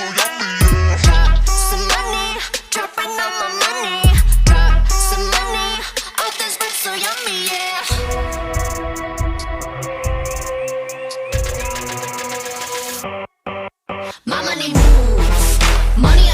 so yummy, yeah. Drop some money, drop right now my money. Drop some money, all this food so yummy, yeah. My money move, money